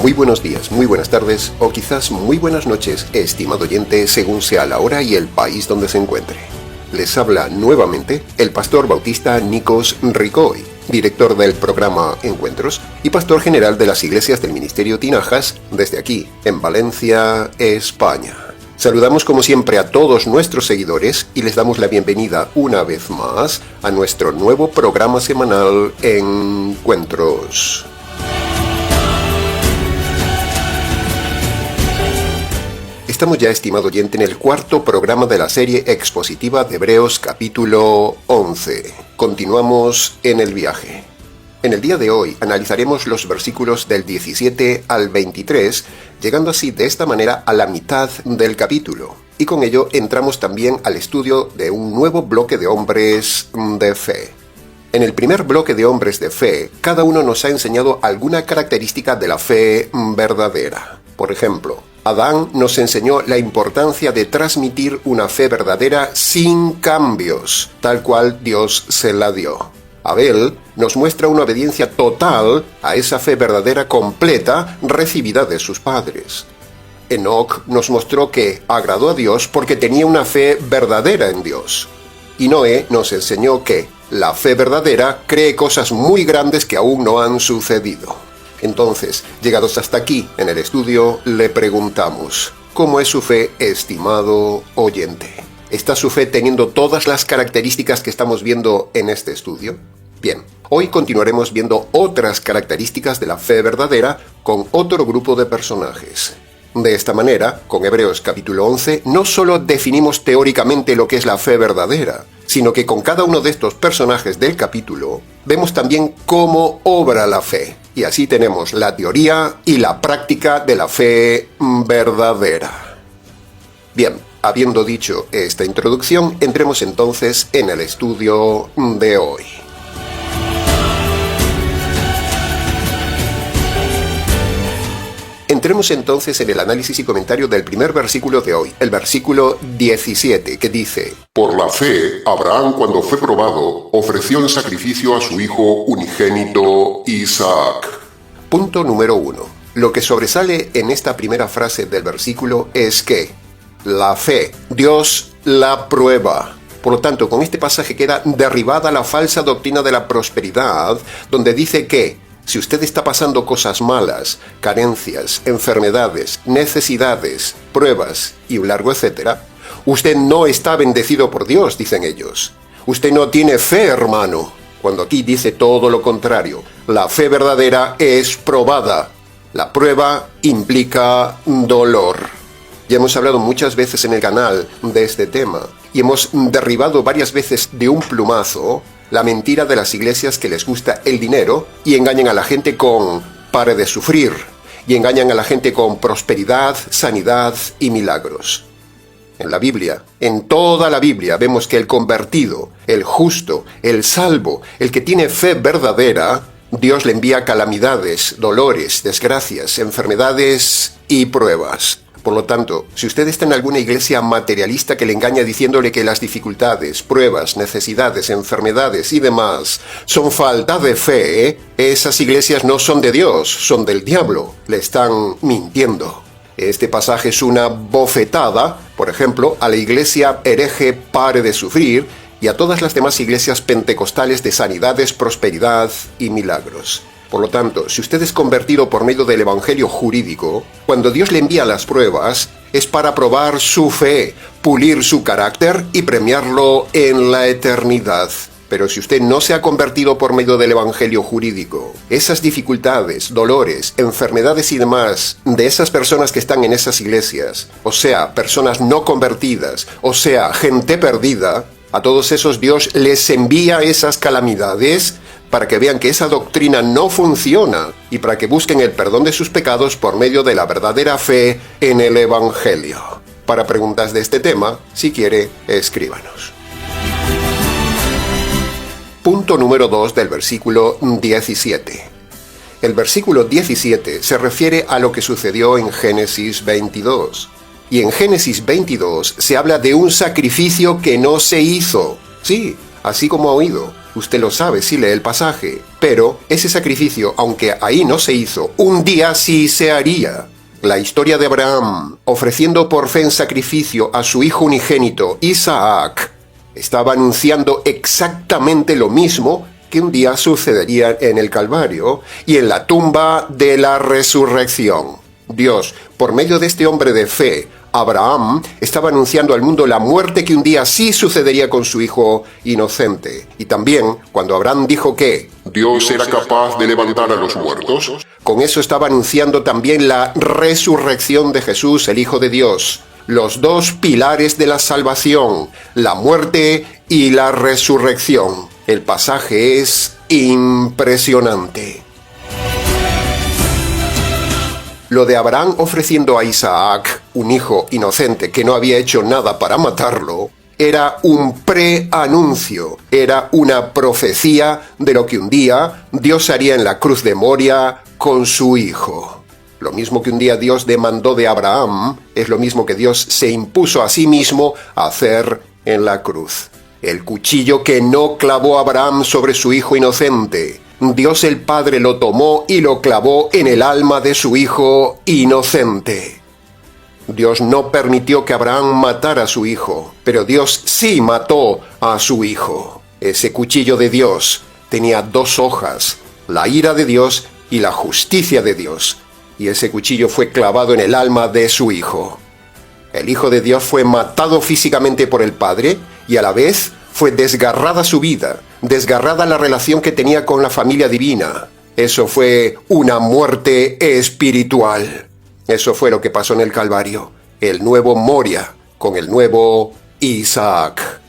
Muy buenos días, muy buenas tardes o quizás muy buenas noches, estimado oyente, según sea la hora y el país donde se encuentre. Les habla nuevamente el pastor bautista Nikos Ricoy, director del programa Encuentros y pastor general de las iglesias del Ministerio Tinajas desde aquí, en Valencia, España. Saludamos como siempre a todos nuestros seguidores y les damos la bienvenida una vez más a nuestro nuevo programa semanal Encuentros. Estamos ya, estimado oyente, en el cuarto programa de la serie expositiva de Hebreos capítulo 11. Continuamos en el viaje. En el día de hoy analizaremos los versículos del 17 al 23, llegando así de esta manera a la mitad del capítulo. Y con ello entramos también al estudio de un nuevo bloque de hombres de fe. En el primer bloque de hombres de fe, cada uno nos ha enseñado alguna característica de la fe verdadera. Por ejemplo, Adán nos enseñó la importancia de transmitir una fe verdadera sin cambios, tal cual Dios se la dio. Abel nos muestra una obediencia total a esa fe verdadera completa recibida de sus padres. Enoc nos mostró que agradó a Dios porque tenía una fe verdadera en Dios. Y Noé nos enseñó que la fe verdadera cree cosas muy grandes que aún no han sucedido. Entonces, llegados hasta aquí en el estudio, le preguntamos, ¿cómo es su fe, estimado oyente? ¿Está su fe teniendo todas las características que estamos viendo en este estudio? Bien, hoy continuaremos viendo otras características de la fe verdadera con otro grupo de personajes. De esta manera, con Hebreos capítulo 11, no solo definimos teóricamente lo que es la fe verdadera, sino que con cada uno de estos personajes del capítulo, vemos también cómo obra la fe. Y así tenemos la teoría y la práctica de la fe verdadera. Bien, habiendo dicho esta introducción, entremos entonces en el estudio de hoy. Entremos entonces en el análisis y comentario del primer versículo de hoy, el versículo 17, que dice: Por la fe, Abraham, cuando fue probado, ofreció en sacrificio a su hijo unigénito Isaac. Punto número 1. Lo que sobresale en esta primera frase del versículo es que la fe, Dios la prueba. Por lo tanto, con este pasaje queda derribada la falsa doctrina de la prosperidad, donde dice que si usted está pasando cosas malas, carencias, enfermedades, necesidades, pruebas y un largo etcétera, usted no está bendecido por Dios, dicen ellos. Usted no tiene fe, hermano. Cuando aquí dice todo lo contrario. La fe verdadera es probada. La prueba implica dolor. Ya hemos hablado muchas veces en el canal de este tema y hemos derribado varias veces de un plumazo la mentira de las iglesias que les gusta el dinero y engañan a la gente con pare de sufrir, y engañan a la gente con prosperidad, sanidad y milagros. En la Biblia, en toda la Biblia, vemos que el convertido, el justo, el salvo, el que tiene fe verdadera, Dios le envía calamidades, dolores, desgracias, enfermedades y pruebas. Por lo tanto, si usted está en alguna iglesia materialista que le engaña diciéndole que las dificultades, pruebas, necesidades, enfermedades y demás son falta de fe, esas iglesias no son de Dios, son del diablo. Le están mintiendo. Este pasaje es una bofetada, por ejemplo, a la iglesia hereje Pare de Sufrir y a todas las demás iglesias pentecostales de sanidades, prosperidad y milagros. Por lo tanto, si usted es convertido por medio del evangelio jurídico, cuando Dios le envía las pruebas, es para probar su fe, pulir su carácter y premiarlo en la eternidad. Pero si usted no se ha convertido por medio del evangelio jurídico, esas dificultades, dolores, enfermedades y demás de esas personas que están en esas iglesias, o sea, personas no convertidas, o sea, gente perdida, a todos esos Dios les envía esas calamidades para que vean que esa doctrina no funciona y para que busquen el perdón de sus pecados por medio de la verdadera fe en el Evangelio. Para preguntas de este tema, si quiere, escríbanos. Punto número 2 del versículo 17. El versículo 17 se refiere a lo que sucedió en Génesis 22. Y en Génesis 22 se habla de un sacrificio que no se hizo. Sí, así como ha oído. Usted lo sabe si lee el pasaje. Pero ese sacrificio, aunque ahí no se hizo, un día sí se haría. La historia de Abraham, ofreciendo por fe en sacrificio a su hijo unigénito, Isaac, estaba anunciando exactamente lo mismo que un día sucedería en el Calvario y en la tumba de la resurrección. Dios, por medio de este hombre de fe, Abraham, estaba anunciando al mundo la muerte que un día sí sucedería con su hijo inocente. Y también, cuando Abraham dijo que Dios era capaz de levantar a los muertos, con eso estaba anunciando también la resurrección de Jesús, el Hijo de Dios. Los dos pilares de la salvación, la muerte y la resurrección. El pasaje es impresionante. Lo de Abraham ofreciendo a Isaac, un hijo inocente que no había hecho nada para matarlo, era un preanuncio, era una profecía de lo que un día Dios haría en la cruz de Moria con su hijo. Lo mismo que un día Dios demandó de Abraham, es lo mismo que Dios se impuso a sí mismo a hacer en la cruz. El cuchillo que no clavó Abraham sobre su hijo inocente, Dios el Padre lo tomó y lo clavó en el alma de su hijo inocente. Dios no permitió que Abraham matara a su hijo, pero Dios sí mató a su hijo. Ese cuchillo de Dios tenía dos hojas, la ira de Dios y la justicia de Dios, y ese cuchillo fue clavado en el alma de su hijo. El Hijo de Dios fue matado físicamente por el Padre y a la vez fue desgarrada su vida, desgarrada la relación que tenía con la familia divina. Eso fue una muerte espiritual. Eso fue lo que pasó en el Calvario, el nuevo Moria con el nuevo Isaac.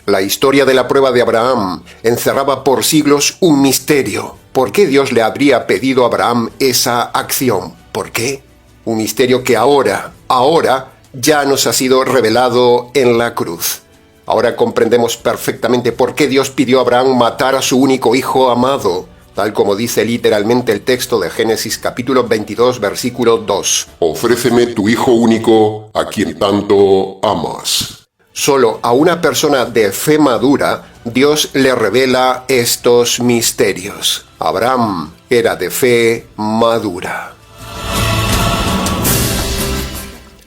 La historia de la prueba de Abraham encerraba por siglos un misterio. ¿Por qué Dios le habría pedido a Abraham esa acción? ¿Por qué? Un misterio que ahora ya nos ha sido revelado en la cruz. Ahora comprendemos perfectamente por qué Dios pidió a Abraham matar a su único hijo amado, tal como dice literalmente el texto de Génesis capítulo 22, versículo 2. Ofréceme tu hijo único, a quien tanto amas. Solo a una persona de fe madura, Dios le revela estos misterios. Abraham era de fe madura.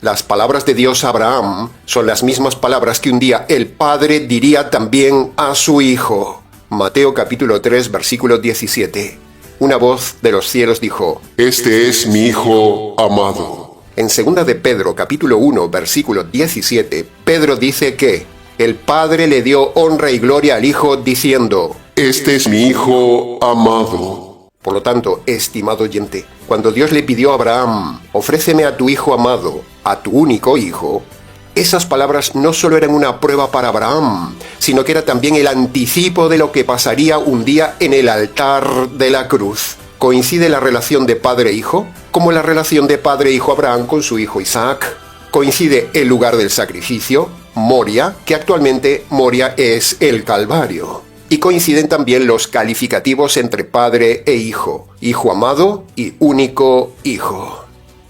Las palabras de Dios a Abraham son las mismas palabras que un día el Padre diría también a su Hijo. Mateo capítulo 3, versículo 17. Una voz de los cielos dijo: Este es mi Hijo amado. En 2 de Pedro capítulo 1, versículo 17, Pedro dice que el Padre le dio honra y gloria al Hijo diciendo: Este es mi Hijo amado. Por lo tanto, estimado oyente, cuando Dios le pidió a Abraham, ofréceme a tu hijo amado, a tu único hijo, esas palabras no solo eran una prueba para Abraham, sino que era también el anticipo de lo que pasaría un día en el altar de la cruz. ¿Coincide la relación de padre-hijo como la relación de padre-hijo Abraham con su hijo Isaac? ¿Coincide el lugar del sacrificio, Moria, que actualmente Moria es el Calvario? Y coinciden también los calificativos entre padre e hijo amado y único hijo.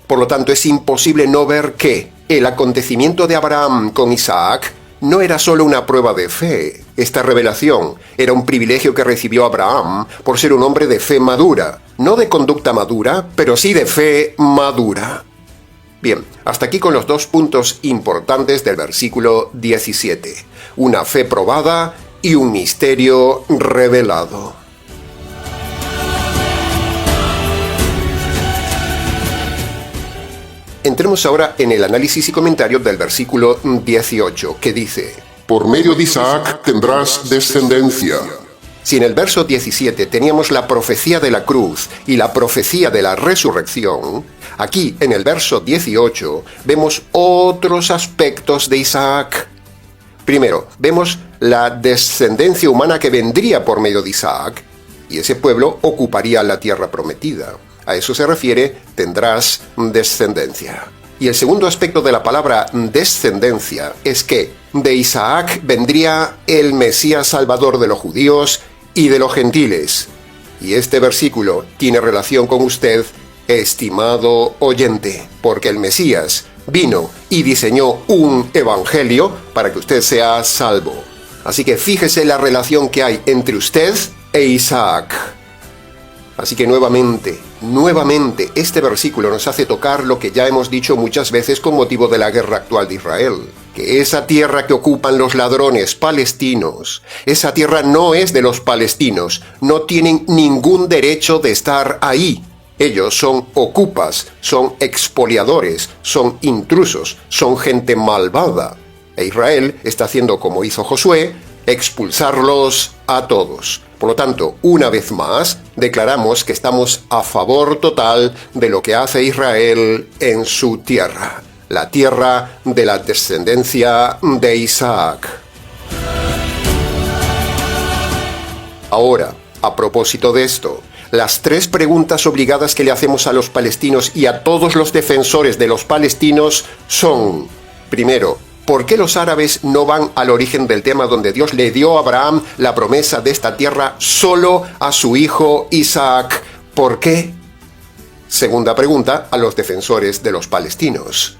Por lo tanto, es imposible no ver que el acontecimiento de Abraham con Isaac no era solo una prueba de fe. Esta revelación era un privilegio que recibió Abraham por ser un hombre de fe madura. No de conducta madura, pero sí de fe madura. Bien, hasta aquí con los dos puntos importantes del versículo 17. Una fe probada y un misterio revelado. Entremos ahora en el análisis y comentario del versículo 18, que dice: Por medio de Isaac tendrás descendencia. Si en el verso 17 teníamos la profecía de la cruz y la profecía de la resurrección, aquí en el verso 18 vemos otros aspectos de Isaac. Primero, vemos la descendencia humana que vendría por medio de Isaac, y ese pueblo ocuparía la tierra prometida. A eso se refiere, tendrás descendencia. Y el segundo aspecto de la palabra descendencia es que de Isaac vendría el Mesías Salvador de los judíos y de los gentiles. Y este versículo tiene relación con usted, estimado oyente, porque el Mesías vino y diseñó un evangelio para que usted sea salvo. Así que fíjese la relación que hay entre usted e Isaac. Así que nuevamente, este versículo nos hace tocar lo que ya hemos dicho muchas veces con motivo de la guerra actual de Israel. Que esa tierra que ocupan los ladrones palestinos, esa tierra no es de los palestinos, no tienen ningún derecho de estar ahí. Ellos son ocupas, son expoliadores, son intrusos, son gente malvada. E Israel está haciendo como hizo Josué, expulsarlos a todos. Por lo tanto, una vez más, declaramos que estamos a favor total de lo que hace Israel en su tierra, la tierra de la descendencia de Isaac. Ahora, a propósito de esto, las 3 preguntas obligadas que le hacemos a los palestinos y a todos los defensores de los palestinos son, primero, ¿por qué los árabes no van al origen del tema donde Dios le dio a Abraham la promesa de esta tierra solo a su hijo Isaac? ¿Por qué? Segunda pregunta a los defensores de los palestinos.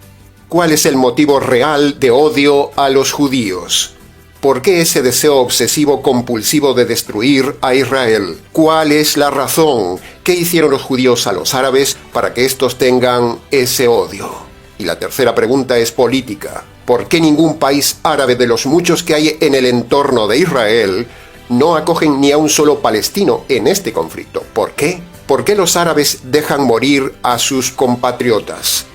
¿Cuál es el motivo real de odio a los judíos? ¿Por qué ese deseo obsesivo compulsivo de destruir a Israel? ¿Cuál es la razón? ¿Qué hicieron los judíos a los árabes para que estos tengan ese odio? Y la tercera pregunta es política. ¿Por qué ningún país árabe de los muchos que hay en el entorno de Israel no acogen ni a un solo palestino en este conflicto? ¿Por qué? ¿Por qué los árabes dejan morir a sus compatriotas?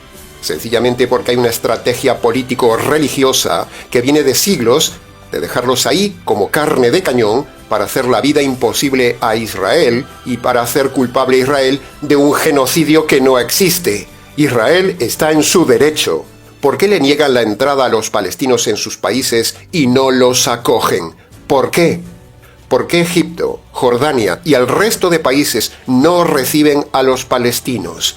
Sencillamente porque hay una estrategia político-religiosa que viene de siglos de dejarlos ahí como carne de cañón para hacer la vida imposible a Israel y para hacer culpable a Israel de un genocidio que no existe. Israel está en su derecho. ¿Por qué le niegan la entrada a los palestinos en sus países y no los acogen? ¿Por qué? ¿Por qué Egipto, Jordania y el resto de países no reciben a los palestinos?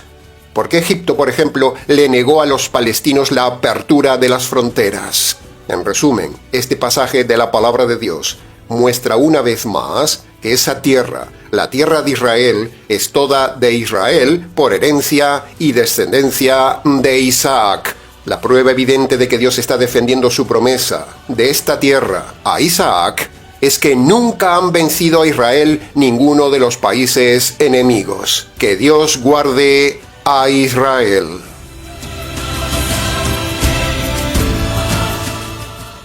¿Por qué Egipto, por ejemplo, le negó a los palestinos la apertura de las fronteras? En resumen, este pasaje de la palabra de Dios muestra una vez más que esa tierra, la tierra de Israel, es toda de Israel por herencia y descendencia de Isaac. La prueba evidente de que Dios está defendiendo su promesa de esta tierra a Isaac es que nunca han vencido a Israel ninguno de los países enemigos. Que Dios guarde a Israel.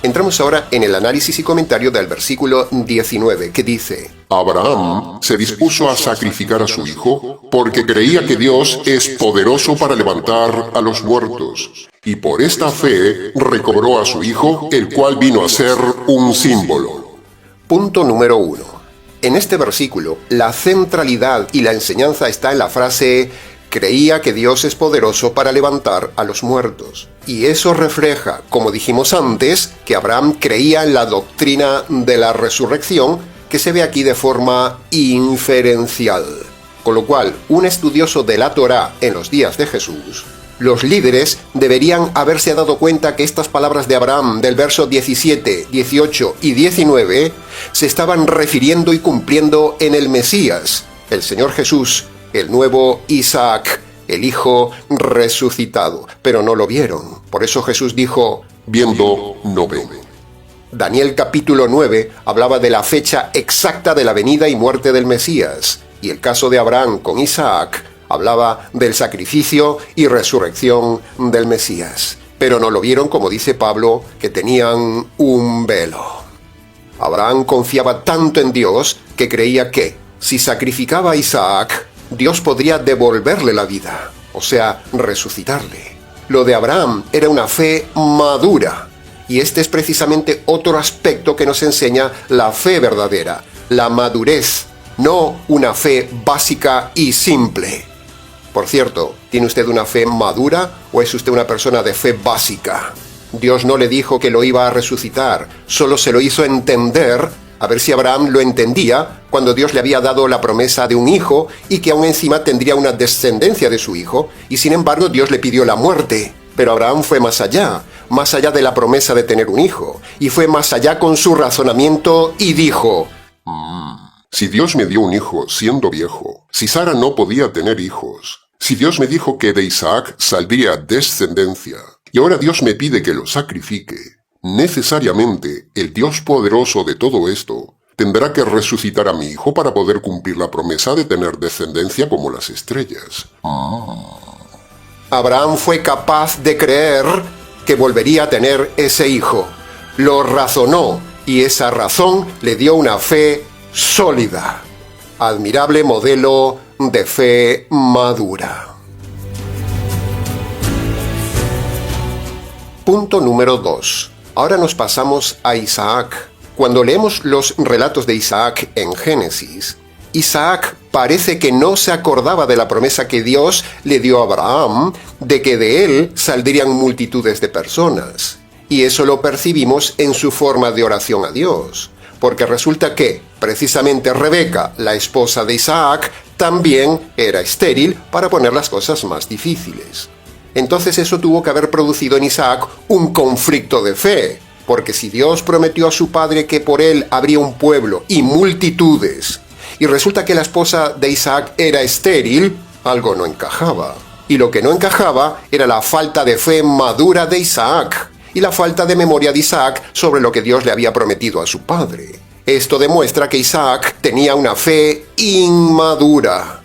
Entramos ahora en el análisis y comentario del versículo 19, que dice: Abraham se dispuso a sacrificar a su hijo porque creía que Dios es poderoso para levantar a los muertos, y por esta fe recobró a su hijo, el cual vino a ser un símbolo. Punto número 1. En este versículo, la centralidad y la enseñanza está en la frase creía que Dios es poderoso para levantar a los muertos. Y eso refleja, como dijimos antes, que Abraham creía en la doctrina de la resurrección, que se ve aquí de forma inferencial. Con lo cual, un estudioso de la Torá en los días de Jesús, los líderes deberían haberse dado cuenta que estas palabras de Abraham del verso 17, 18 y 19 se estaban refiriendo y cumpliendo en el Mesías, el Señor Jesús, el nuevo Isaac, el Hijo resucitado, pero no lo vieron. Por eso Jesús dijo: viendo no ven. Daniel capítulo 9 hablaba de la fecha exacta de la venida y muerte del Mesías, y el caso de Abraham con Isaac hablaba del sacrificio y resurrección del Mesías. Pero no lo vieron, como dice Pablo, que tenían un velo. Abraham confiaba tanto en Dios que creía que, si sacrificaba a Isaac, Dios podría devolverle la vida, o sea, resucitarle. Lo de Abraham era una fe madura, y este es precisamente otro aspecto que nos enseña la fe verdadera, la madurez, no una fe básica y simple. Por cierto, ¿tiene usted una fe madura o es usted una persona de fe básica? Dios no le dijo que lo iba a resucitar, solo se lo hizo entender, a ver si Abraham lo entendía, cuando Dios le había dado la promesa de un hijo y que aún encima tendría una descendencia de su hijo, y sin embargo Dios le pidió la muerte. Pero Abraham fue más allá de la promesa de tener un hijo, y fue más allá con su razonamiento y dijo: si Dios me dio un hijo siendo viejo, si Sara no podía tener hijos, si Dios me dijo que de Isaac saldría descendencia, y ahora Dios me pide que lo sacrifique, necesariamente el Dios poderoso de todo esto tendrá que resucitar a mi hijo para poder cumplir la promesa de tener descendencia como las estrellas. Abraham fue capaz de creer que volvería a tener ese hijo. Lo razonó y esa razón le dio una fe sólida. Admirable modelo de fe madura. Punto número 2. Ahora nos pasamos a Isaac. Cuando leemos los relatos de Isaac en Génesis, Isaac parece que no se acordaba de la promesa que Dios le dio a Abraham de que de él saldrían multitudes de personas. Y eso lo percibimos en su forma de oración a Dios. Porque resulta que, precisamente Rebeca, la esposa de Isaac, también era estéril, para poner las cosas más difíciles. Entonces eso tuvo que haber producido en Isaac un conflicto de fe, porque si Dios prometió a su padre que por él habría un pueblo y multitudes, y resulta que la esposa de Isaac era estéril, algo no encajaba. Y lo que no encajaba era la falta de fe madura de Isaac, y la falta de memoria de Isaac sobre lo que Dios le había prometido a su padre. Esto demuestra que Isaac tenía una fe inmadura.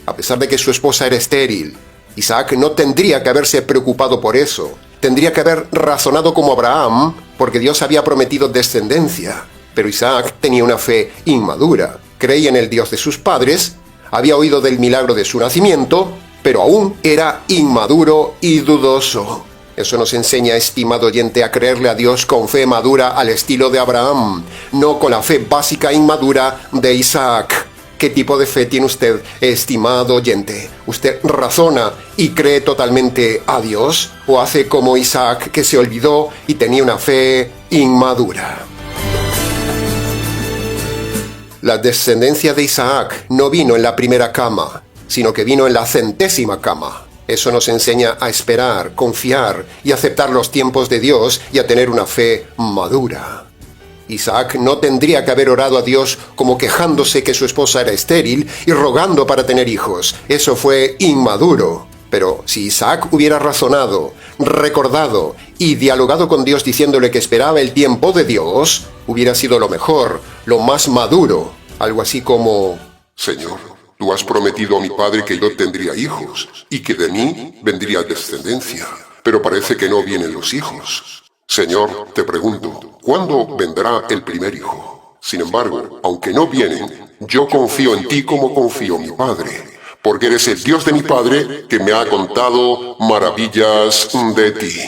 A pesar de que su esposa era estéril, Isaac no tendría que haberse preocupado por eso. Tendría que haber razonado como Abraham, porque Dios había prometido descendencia. Pero Isaac tenía una fe inmadura. Creía en el Dios de sus padres, había oído del milagro de su nacimiento, pero aún era inmaduro y dudoso. Eso nos enseña, estimado oyente, a creerle a Dios con fe madura al estilo de Abraham, no con la fe básica e inmadura de Isaac. ¿Qué tipo de fe tiene usted, estimado oyente? ¿Usted razona y cree totalmente a Dios? ¿O hace como Isaac, que se olvidó y tenía una fe inmadura? La descendencia de Isaac no vino en la primera cama, sino que vino en la 100ª cama. Eso nos enseña a esperar, confiar y aceptar los tiempos de Dios y a tener una fe madura. Isaac no tendría que haber orado a Dios como quejándose que su esposa era estéril y rogando para tener hijos. Eso fue inmaduro. Pero si Isaac hubiera razonado, recordado y dialogado con Dios diciéndole que esperaba el tiempo de Dios, hubiera sido lo mejor, lo más maduro. Algo así como: Señor, tú has prometido a mi padre que yo tendría hijos y que de mí vendría descendencia, pero parece que no vienen los hijos. Señor, te pregunto, ¿cuándo vendrá el primer hijo? Sin embargo, aunque no vienen, yo confío en ti como confío en mi padre, porque eres el Dios de mi padre que me ha contado maravillas de ti.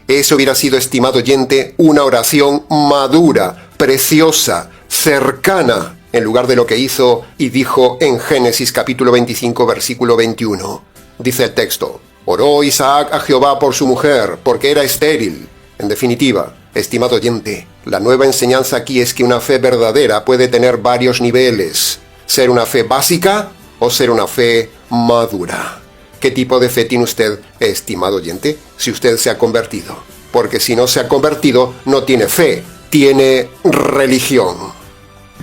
Eso hubiera sido, estimado oyente, una oración madura, preciosa, cercana, en lugar de lo que hizo y dijo en Génesis capítulo 25, versículo 21. Dice el texto: oró Isaac a Jehová por su mujer, porque era estéril. En definitiva, estimado oyente, la nueva enseñanza aquí es que una fe verdadera puede tener varios niveles. Ser una fe básica o ser una fe madura. ¿Qué tipo de fe tiene usted, estimado oyente, si usted se ha convertido? Porque si no se ha convertido, no tiene fe, tiene religión.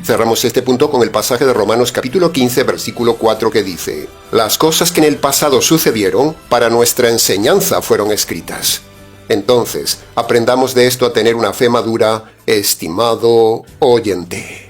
Cerramos este punto con el pasaje de Romanos capítulo 15, versículo 4, que dice: las cosas que en el pasado sucedieron, para nuestra enseñanza fueron escritas. Entonces, aprendamos de esto a tener una fe madura, estimado oyente.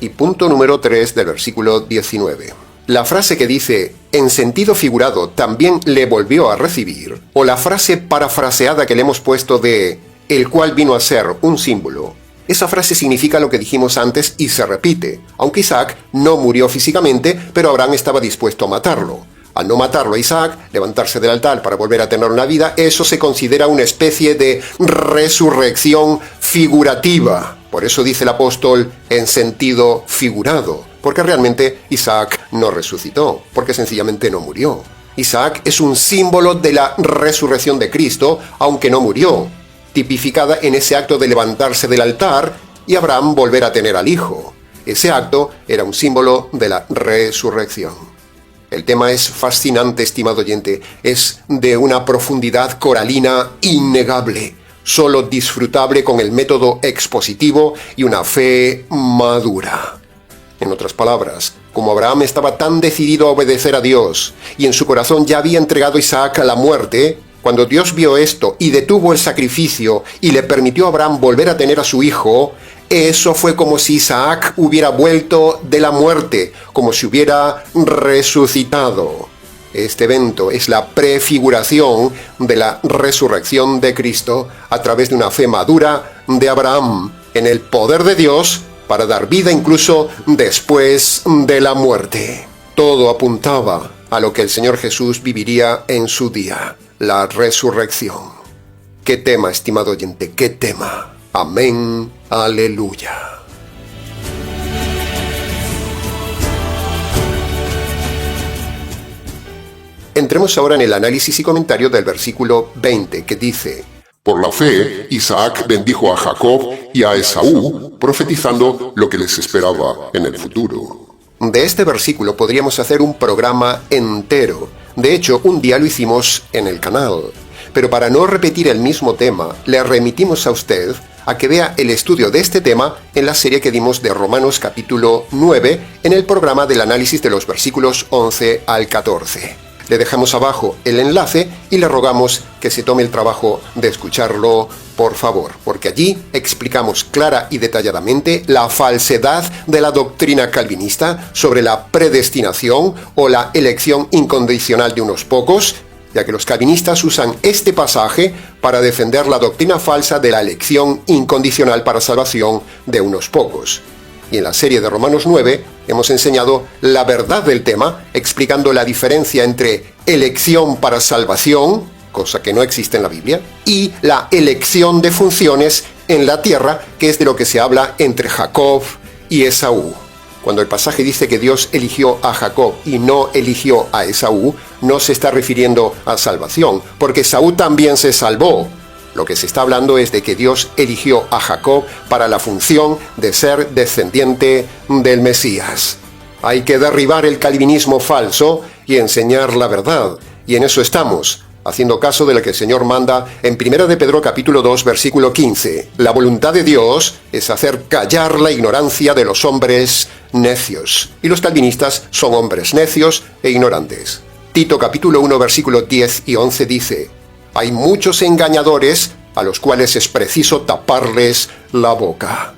Y punto número 3 del versículo 19. La frase que dice, en sentido figurado, también le volvió a recibir, o la frase parafraseada que le hemos puesto de, el cual vino a ser un símbolo. Esa frase significa lo que dijimos antes y se repite, aunque Isaac no murió físicamente, pero Abraham estaba dispuesto a matarlo. Al no matarlo a Isaac, levantarse del altar para volver a tener una vida, eso se considera una especie de resurrección figurativa. Por eso dice el apóstol en sentido figurado, porque realmente Isaac no resucitó, porque sencillamente no murió. Isaac es un símbolo de la resurrección de Cristo, aunque no murió, tipificada en ese acto de levantarse del altar y Abraham volver a tener al hijo. Ese acto era un símbolo de la resurrección. El tema es fascinante, estimado oyente. Es de una profundidad coralina innegable, solo disfrutable con el método expositivo y una fe madura. En otras palabras, como Abraham estaba tan decidido a obedecer a Dios y en su corazón ya había entregado a Isaac a la muerte, Cuando Dios vio esto y detuvo el sacrificio y le permitió a Abraham volver a tener a su hijo, eso fue como si Isaac hubiera vuelto de la muerte, como si hubiera resucitado. Este evento es la prefiguración de la resurrección de Cristo a través de una fe madura de Abraham en el poder de Dios para dar vida incluso después de la muerte. Todo apuntaba a lo que el Señor Jesús viviría en su día, la resurrección. ¿Qué tema, estimado oyente? ¿Qué tema? Amén. Aleluya. Entremos ahora en el análisis y comentario del versículo 20, que dice: Por la fe, Isaac bendijo a Jacob y a Esaú, profetizando lo que les esperaba en el futuro. De este versículo podríamos hacer un programa entero. De hecho, un día lo hicimos en el canal. Pero para no repetir el mismo tema, le remitimos a usted a que vea el estudio de este tema en la serie que dimos de Romanos capítulo 9, en el programa del análisis de los versículos 11 al 14. Le dejamos abajo el enlace y le rogamos que se tome el trabajo de escucharlo, por favor, porque allí explicamos clara y detalladamente la falsedad de la doctrina calvinista sobre la predestinación o la elección incondicional de unos pocos, ya que los calvinistas usan este pasaje para defender la doctrina falsa de la elección incondicional para salvación de unos pocos. Y en la serie de Romanos 9 hemos enseñado la verdad del tema, explicando la diferencia entre elección para salvación, cosa que no existe en la Biblia, y la elección de funciones en la tierra, que es de lo que se habla entre Jacob y Esaú. Cuando el pasaje dice que Dios eligió a Jacob y no eligió a Esaú, no se está refiriendo a salvación, porque Esaú también se salvó. Lo que se está hablando es de que Dios eligió a Jacob para la función de ser descendiente del Mesías. Hay que derribar el calvinismo falso y enseñar la verdad. Y en eso estamos, haciendo caso de lo que el Señor manda en 1 de Pedro capítulo 2, versículo 15. La voluntad de Dios es hacer callar la ignorancia de los hombres necios. Y los calvinistas son hombres necios e ignorantes. Tito capítulo 1, versículo 10 y 11 dice: hay muchos engañadores a los cuales es preciso taparles la boca.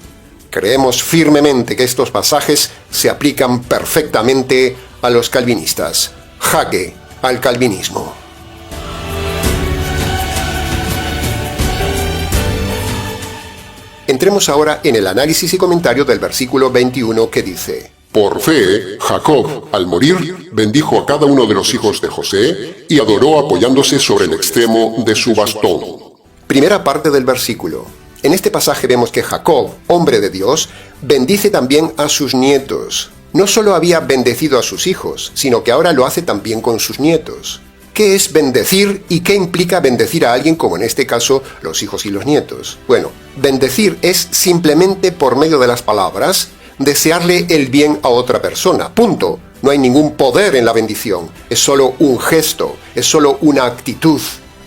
Creemos firmemente que estos pasajes se aplican perfectamente a los calvinistas. Jaque al calvinismo. Entremos ahora en el análisis y comentario del versículo 21 que dice: Por fe, Jacob, al morir, bendijo a cada uno de los hijos de José y adoró apoyándose sobre el extremo de su bastón. Primera parte del versículo. En este pasaje vemos que Jacob, hombre de Dios, bendice también a sus nietos. No solo había bendecido a sus hijos, sino que ahora lo hace también con sus nietos. ¿Qué es bendecir y qué implica bendecir a alguien, como en este caso los hijos y los nietos? Bueno, bendecir es simplemente por medio de las palabras desearle el bien a otra persona, punto. No hay ningún poder en la bendición, es solo un gesto, es solo una actitud.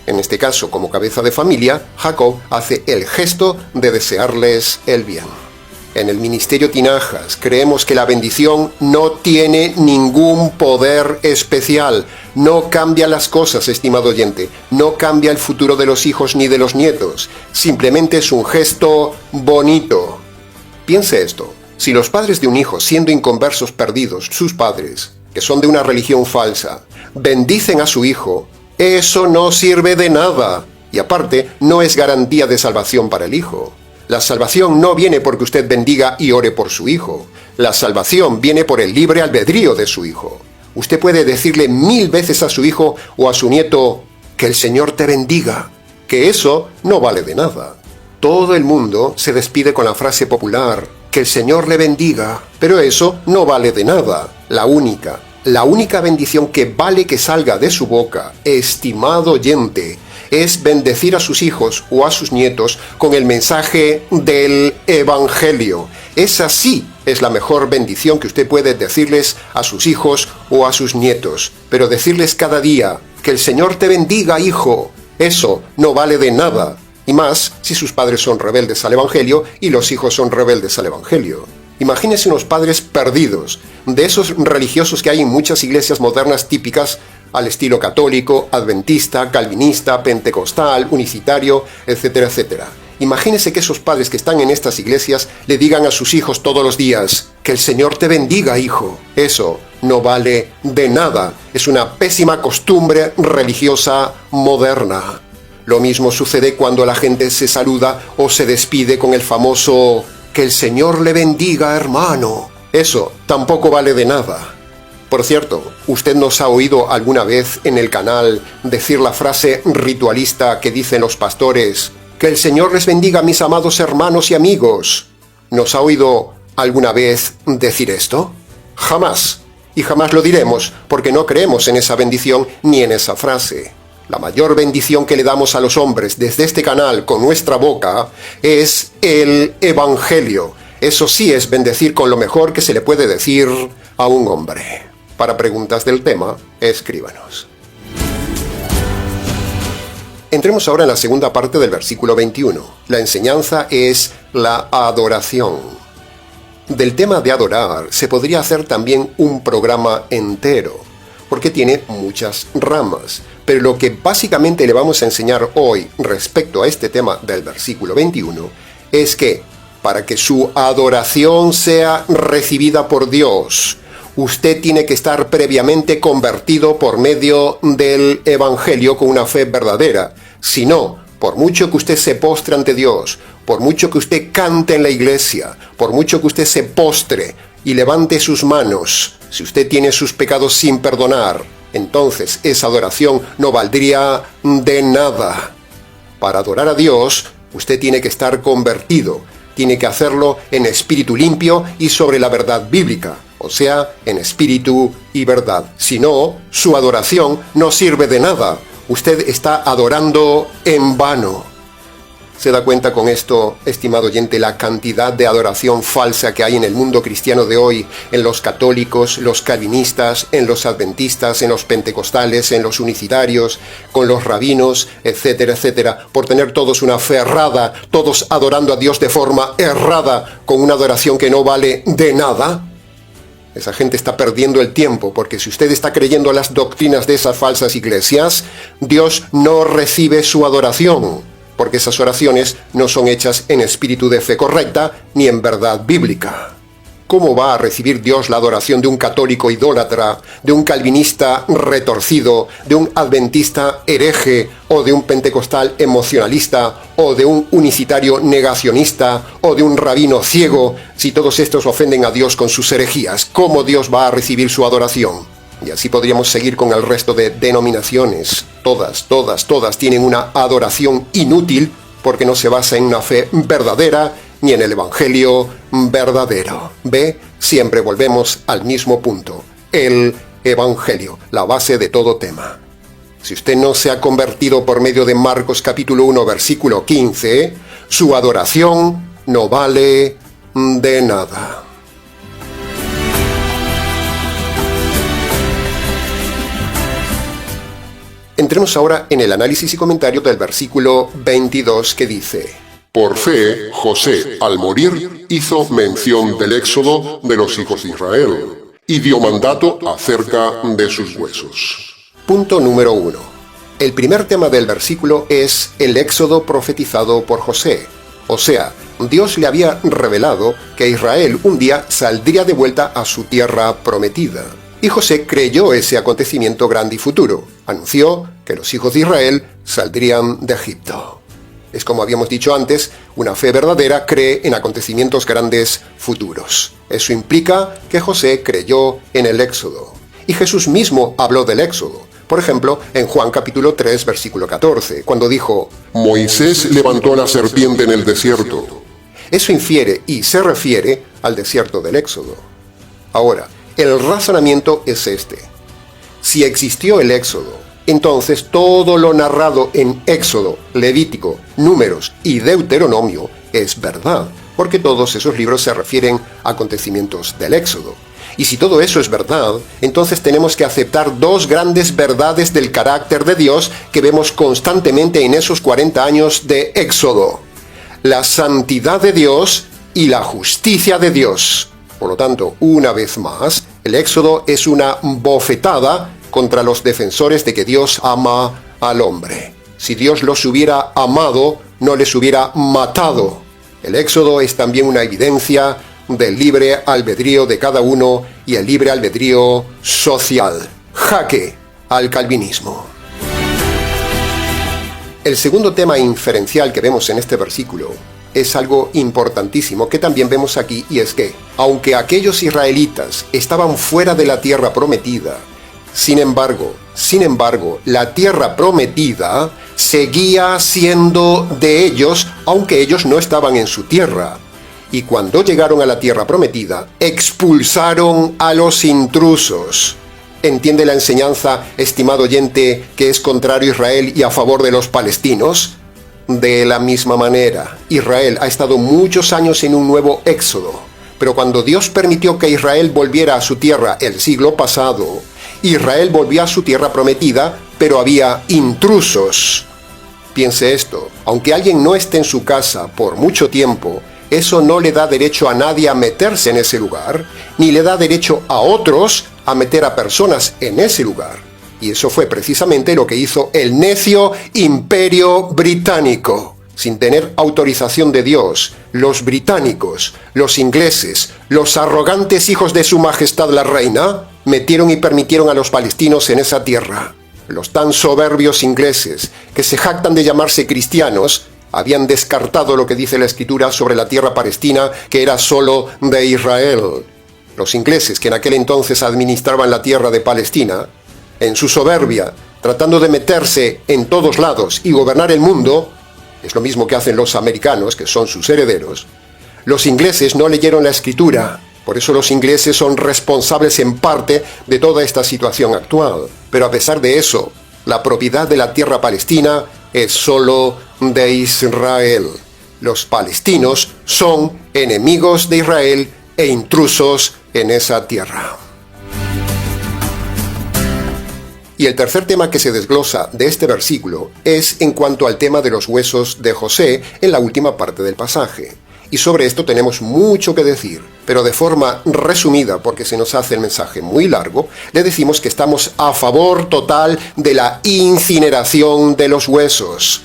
En este caso, como cabeza de familia, Jacob hace el gesto de desearles el bien. En el Ministerio Tinajas creemos que la bendición no tiene ningún poder especial, no cambia las cosas, estimado oyente, no cambia el futuro de los hijos ni de los nietos, simplemente es un gesto bonito. Piense esto. Si los padres de un hijo, siendo inconversos perdidos, sus padres, que son de una religión falsa, bendicen a su hijo, eso no sirve de nada. Y aparte, no es garantía de salvación para el hijo. La salvación no viene porque usted bendiga y ore por su hijo. La salvación viene por el libre albedrío de su hijo. Usted puede decirle 1000 veces a su hijo o a su nieto: que el Señor te bendiga, que eso no vale de nada. Todo el mundo se despide con la frase popular: que el Señor le bendiga, pero eso no vale de nada. La única bendición que vale que salga de su boca, estimado oyente, es bendecir a sus hijos o a sus nietos con el mensaje del Evangelio. Esa sí es la mejor bendición que usted puede decirles a sus hijos o a sus nietos. Pero decirles cada día: que el Señor te bendiga, hijo, eso no vale de nada. Y más si sus padres son rebeldes al Evangelio y los hijos son rebeldes al Evangelio. Imagínense unos padres perdidos, de esos religiosos que hay en muchas iglesias modernas típicas, al estilo católico, adventista, calvinista, pentecostal, unicitario, etcétera, etcétera. Imagínese que esos padres que están en estas iglesias le digan a sus hijos todos los días: que el Señor te bendiga, hijo. Eso no vale de nada. Es una pésima costumbre religiosa moderna. Lo mismo sucede cuando la gente se saluda o se despide con el famoso: que el Señor le bendiga, hermano. Eso tampoco vale de nada. Por cierto, ¿usted nos ha oído alguna vez en el canal decir la frase ritualista que dicen los pastores: que el Señor les bendiga, mis amados hermanos y amigos? ¿Nos ha oído alguna vez decir esto? Jamás. Y jamás lo diremos, porque no creemos en esa bendición ni en esa frase. La mayor bendición que le damos a los hombres desde este canal con nuestra boca es el Evangelio. Eso sí es bendecir con lo mejor que se le puede decir a un hombre. Para preguntas del tema, escríbanos. Entremos ahora en la segunda parte del versículo 21. La enseñanza es la adoración. Del tema de adorar se podría hacer también un programa entero, porque tiene muchas ramas. Pero lo que básicamente le vamos a enseñar hoy respecto a este tema del versículo 21 es que para que su adoración sea recibida por Dios, usted tiene que estar previamente convertido por medio del Evangelio con una fe verdadera. Si no, por mucho que usted se postre ante Dios, por mucho que usted cante en la iglesia, por mucho que usted se postre y levante sus manos, si usted tiene sus pecados sin perdonar, entonces esa adoración no valdría de nada. Para adorar a Dios, usted tiene que estar convertido, tiene que hacerlo en espíritu limpio y sobre la verdad bíblica. O sea, en espíritu y verdad. Si no, su adoración no sirve de nada. Usted está adorando en vano. ¿Se da cuenta con esto, estimado oyente, la cantidad de adoración falsa que hay en el mundo cristiano de hoy? En los católicos, los calvinistas, en los adventistas, en los pentecostales, en los unicitarios, con los rabinos, etcétera, etcétera. Por tener todos una fe errada, todos adorando a Dios de forma errada, con una adoración que no vale de nada. Esa gente está perdiendo el tiempo, porque si usted está creyendo las doctrinas de esas falsas iglesias, Dios no recibe su adoración, porque esas oraciones no son hechas en espíritu de fe correcta ni en verdad bíblica. ¿Cómo va a recibir Dios la adoración de un católico idólatra, de un calvinista retorcido, de un adventista hereje, o de un pentecostal emocionalista, o de un unicitario negacionista, o de un rabino ciego, si todos estos ofenden a Dios con sus herejías? ¿Cómo Dios va a recibir su adoración? Y así podríamos seguir con el resto de denominaciones. Todas tienen una adoración inútil porque no se basa en una fe verdadera ni en el Evangelio verdadero. ¿Ve? Siempre volvemos al mismo punto. El Evangelio, la base de todo tema. Si usted no se ha convertido por medio de Marcos capítulo 1, versículo 15, su adoración no vale de nada. Entremos ahora en el análisis y comentario del versículo 22 que dice: Por fe, José, al morir, hizo mención del éxodo de los hijos de Israel y dio mandato acerca de sus huesos. Punto número 1. El primer tema del versículo es el éxodo profetizado por José. O sea, Dios le había revelado que Israel un día saldría de vuelta a su tierra prometida. Y José creyó ese acontecimiento grande y futuro. Anunció que los hijos de Israel saldrían de Egipto. Es como habíamos dicho antes, una fe verdadera cree en acontecimientos grandes futuros. Eso implica que José creyó en el éxodo. Y Jesús mismo habló del éxodo. Por ejemplo, en Juan capítulo 3, versículo 14, cuando dijo: Moisés levantó la serpiente en el desierto. Eso infiere y se refiere al desierto del éxodo. Ahora, el razonamiento es este. Si existió el éxodo, entonces todo lo narrado en Éxodo, Levítico, Números y Deuteronomio es verdad, porque todos esos libros se refieren a acontecimientos del éxodo. Y si todo eso es verdad, entonces tenemos que aceptar dos grandes verdades del carácter de Dios que vemos constantemente en esos 40 años de Éxodo: la santidad de Dios y la justicia de Dios. Por lo tanto, una vez más, el Éxodo es una bofetada contra los defensores de que Dios ama al hombre. Si Dios los hubiera amado, no les hubiera matado. El Éxodo es también una evidencia del libre albedrío de cada uno y el libre albedrío social. Jaque al calvinismo. El segundo tema inferencial que vemos en este versículo es algo importantísimo que también vemos aquí, y es que, aunque aquellos israelitas estaban fuera de la tierra prometida, sin embargo, la tierra prometida seguía siendo de ellos, aunque ellos no estaban en su tierra. Y cuando llegaron a la tierra prometida, expulsaron a los intrusos. ¿Entiende la enseñanza, estimado oyente, que es contrario a Israel y a favor de los palestinos? De la misma manera, Israel ha estado muchos años en un nuevo éxodo, pero cuando Dios permitió que Israel volviera a su tierra el siglo pasado, Israel volvió a su tierra prometida, pero había intrusos. Piense esto, aunque alguien no esté en su casa por mucho tiempo, eso no le da derecho a nadie a meterse en ese lugar, ni le da derecho a otros a meter a personas en ese lugar. Y eso fue precisamente lo que hizo el necio Imperio Británico. Sin tener autorización de Dios, los británicos, los ingleses, los arrogantes hijos de su majestad la reina, metieron y permitieron a los palestinos en esa tierra. Los tan soberbios ingleses, que se jactan de llamarse cristianos, habían descartado lo que dice la Escritura sobre la tierra palestina, que era solo de Israel. Los ingleses, que en aquel entonces administraban la tierra de Palestina, en su soberbia, tratando de meterse en todos lados y gobernar el mundo, es lo mismo que hacen los americanos, que son sus herederos, los ingleses no leyeron la Escritura. Por eso los ingleses son responsables en parte de toda esta situación actual. Pero a pesar de eso, la propiedad de la tierra palestina es solo de Israel. Los palestinos son enemigos de Israel e intrusos en esa tierra. Y el tercer tema que se desglosa de este versículo es en cuanto al tema de los huesos de José en la última parte del pasaje. Y sobre esto tenemos mucho que decir, pero de forma resumida, porque se nos hace el mensaje muy largo, le decimos que estamos a favor total de la incineración de los huesos.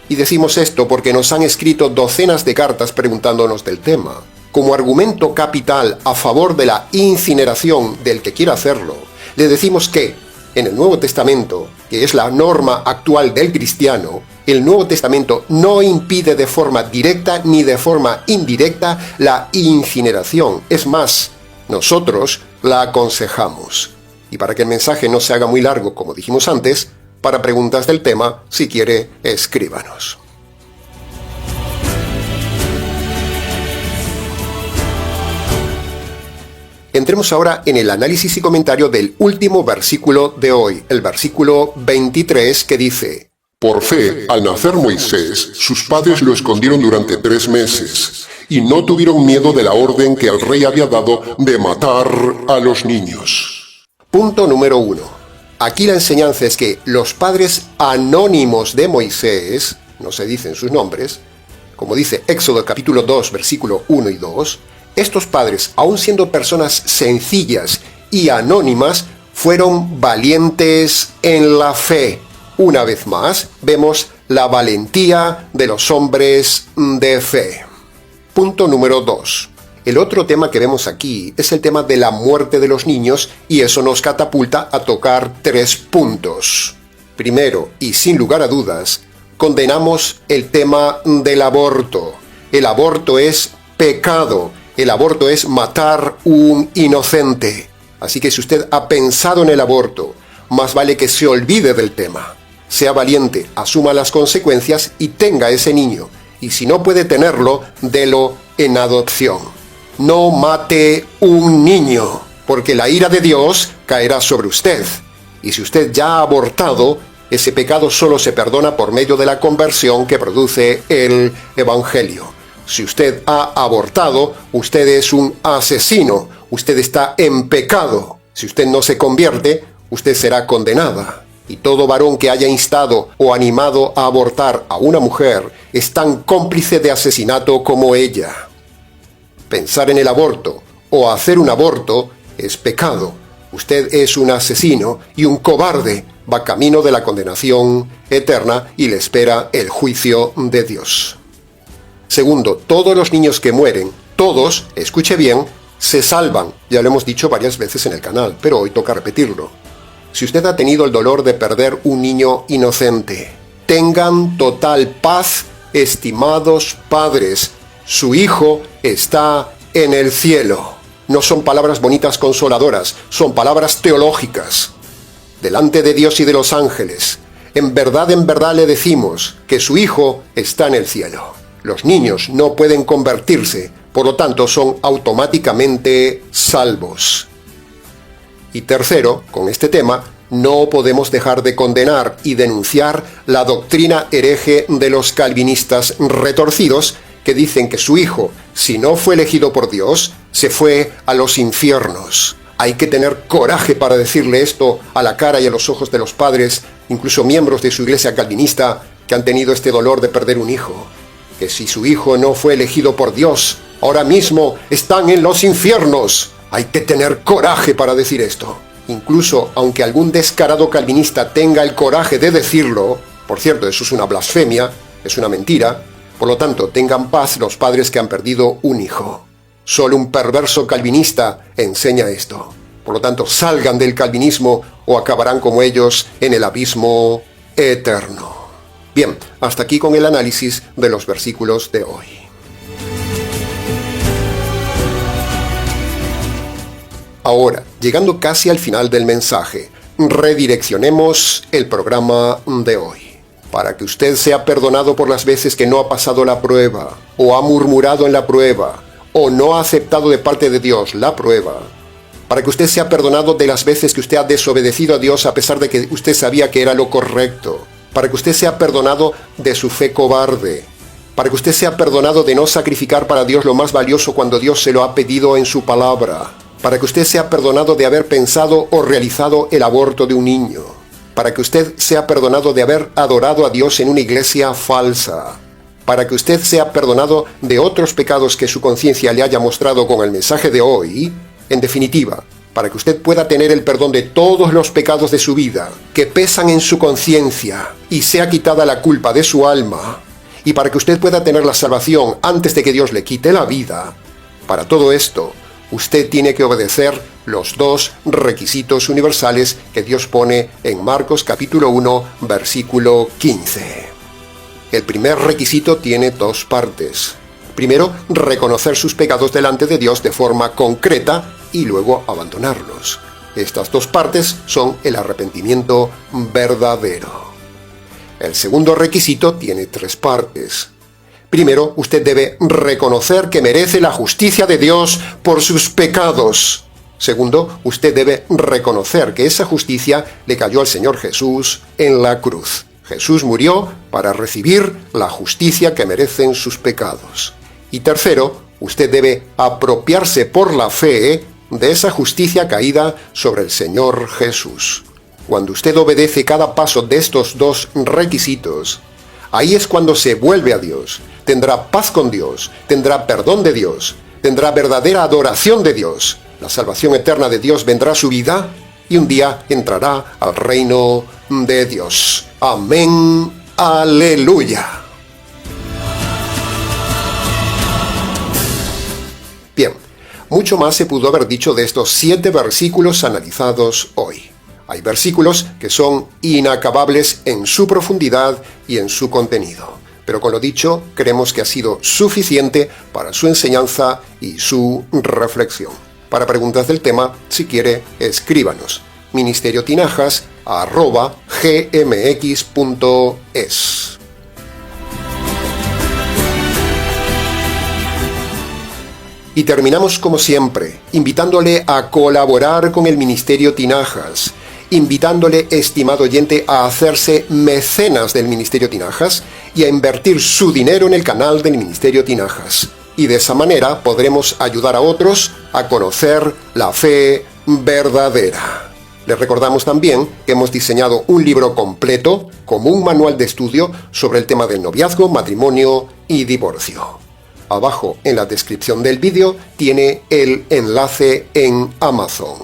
Y decimos esto porque nos han escrito docenas de cartas preguntándonos del tema. Como argumento capital a favor de la incineración del que quiera hacerlo, le decimos que en el Nuevo Testamento, que es la norma actual del cristiano, el Nuevo Testamento no impide de forma directa ni de forma indirecta la incineración. Es más, nosotros la aconsejamos. Y para que el mensaje no se haga muy largo, como dijimos antes, para preguntas del tema, si quiere, escríbanos. Entremos ahora en el análisis y comentario del último versículo de hoy, el versículo 23, que dice: Por fe, al nacer Moisés, sus padres lo escondieron durante 3 meses, y no tuvieron miedo de la orden que el rey había dado de matar a los niños. Punto número 1. Aquí la enseñanza es que los padres anónimos de Moisés, no se dicen sus nombres, como dice Éxodo capítulo 2, versículo 1 y 2, estos padres, aun siendo personas sencillas y anónimas, fueron valientes en la fe. Una vez más, vemos la valentía de los hombres de fe. Punto número 2. El otro tema que vemos aquí es el tema de la muerte de los niños, y eso nos catapulta a tocar 3 puntos. Primero, y sin lugar a dudas, condenamos el tema del aborto. El aborto es pecado. El aborto es matar un inocente. Así que si usted ha pensado en el aborto, más vale que se olvide del tema. Sea valiente, asuma las consecuencias y tenga ese niño. Y si no puede tenerlo, délo en adopción. No mate un niño, porque la ira de Dios caerá sobre usted. Y si usted ya ha abortado, ese pecado solo se perdona por medio de la conversión que produce el Evangelio. Si usted ha abortado, usted es un asesino, usted está en pecado. Si usted no se convierte, usted será condenada. Y todo varón que haya instado o animado a abortar a una mujer es tan cómplice de asesinato como ella. Pensar en el aborto o hacer un aborto es pecado. Usted es un asesino y un cobarde, va camino de la condenación eterna y le espera el juicio de Dios. Segundo, todos los niños que mueren, todos, escuche bien, se salvan. Ya lo hemos dicho varias veces en el canal, pero hoy toca repetirlo. Si usted ha tenido el dolor de perder un niño inocente, tengan total paz, estimados padres. Su hijo está en el cielo. No son palabras bonitas consoladoras, son palabras teológicas. Delante de Dios y de los ángeles, en verdad le decimos que su hijo está en el cielo. Los niños no pueden convertirse, por lo tanto son automáticamente salvos. Y tercero, con este tema, no podemos dejar de condenar y denunciar la doctrina hereje de los calvinistas retorcidos que dicen que su hijo, si no fue elegido por Dios, se fue a los infiernos. Hay que tener coraje para decirle esto a la cara y a los ojos de los padres, incluso miembros de su iglesia calvinista, que han tenido este dolor de perder un hijo. Que si su hijo no fue elegido por Dios, ahora mismo están en los infiernos. Hay que tener coraje para decir esto. Incluso aunque algún descarado calvinista tenga el coraje de decirlo, por cierto, eso es una blasfemia, es una mentira, por lo tanto, tengan paz los padres que han perdido un hijo. Solo un perverso calvinista enseña esto. Por lo tanto, salgan del calvinismo o acabarán como ellos en el abismo eterno. Bien, hasta aquí con el análisis de los versículos de hoy. Ahora, llegando casi al final del mensaje, redireccionemos el programa de hoy. Para que usted sea perdonado por las veces que no ha pasado la prueba, o ha murmurado en la prueba, o no ha aceptado de parte de Dios la prueba. Para que usted sea perdonado de las veces que usted ha desobedecido a Dios a pesar de que usted sabía que era lo correcto. Para que usted sea perdonado de su fe cobarde. Para que usted sea perdonado de no sacrificar para Dios lo más valioso cuando Dios se lo ha pedido en su palabra. Para que usted sea perdonado de haber pensado o realizado el aborto de un niño. Para que usted sea perdonado de haber adorado a Dios en una iglesia falsa. Para que usted sea perdonado de otros pecados que su conciencia le haya mostrado con el mensaje de hoy. En definitiva, para que usted pueda tener el perdón de todos los pecados de su vida que pesan en su conciencia y sea quitada la culpa de su alma. Y para que usted pueda tener la salvación antes de que Dios le quite la vida. Para todo esto, usted tiene que obedecer los dos requisitos universales que Dios pone en Marcos capítulo 1, versículo 15. El primer requisito tiene dos partes. Primero, reconocer sus pecados delante de Dios de forma concreta y luego abandonarlos. Estas dos partes son el arrepentimiento verdadero. El segundo requisito tiene tres partes. Primero, usted debe reconocer que merece la justicia de Dios por sus pecados. Segundo, usted debe reconocer que esa justicia le cayó al Señor Jesús en la cruz. Jesús murió para recibir la justicia que merecen sus pecados. Y tercero, usted debe apropiarse por la fe de esa justicia caída sobre el Señor Jesús. Cuando usted obedece cada paso de estos dos requisitos, ahí es cuando se vuelve a Dios, tendrá paz con Dios, tendrá perdón de Dios, tendrá verdadera adoración de Dios, la salvación eterna de Dios vendrá a su vida y un día entrará al reino de Dios. Amén. Aleluya. Bien, mucho más se pudo haber dicho de estos 7 versículos analizados hoy. Hay versículos que son inacabables en su profundidad y en su contenido. Pero con lo dicho, creemos que ha sido suficiente para su enseñanza y su reflexión. Para preguntas del tema, si quiere, escríbanos. ministerioTinajas@gmx.es. Y terminamos como siempre, invitándole a colaborar con el Ministerio Tinajas, invitándole, estimado oyente, a hacerse mecenas del Ministerio Tinajas y a invertir su dinero en el canal del Ministerio Tinajas. Y de esa manera podremos ayudar a otros a conocer la fe verdadera. Les recordamos también que hemos diseñado un libro completo, como un manual de estudio, sobre el tema del noviazgo, matrimonio y divorcio. Abajo en la descripción del vídeo tiene el enlace en Amazon.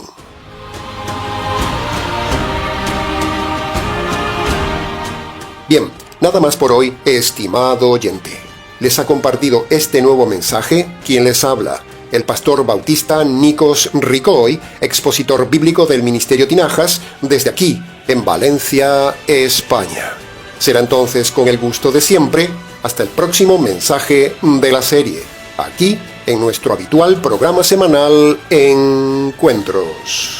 Bien, nada más por hoy, estimado oyente. Les ha compartido este nuevo mensaje quien les habla, el pastor bautista Nikos Ricoy, expositor bíblico del Ministerio Tinajas, desde aquí, en Valencia, España. Será entonces con el gusto de siempre, hasta el próximo mensaje de la serie, aquí en nuestro habitual programa semanal Encuentros.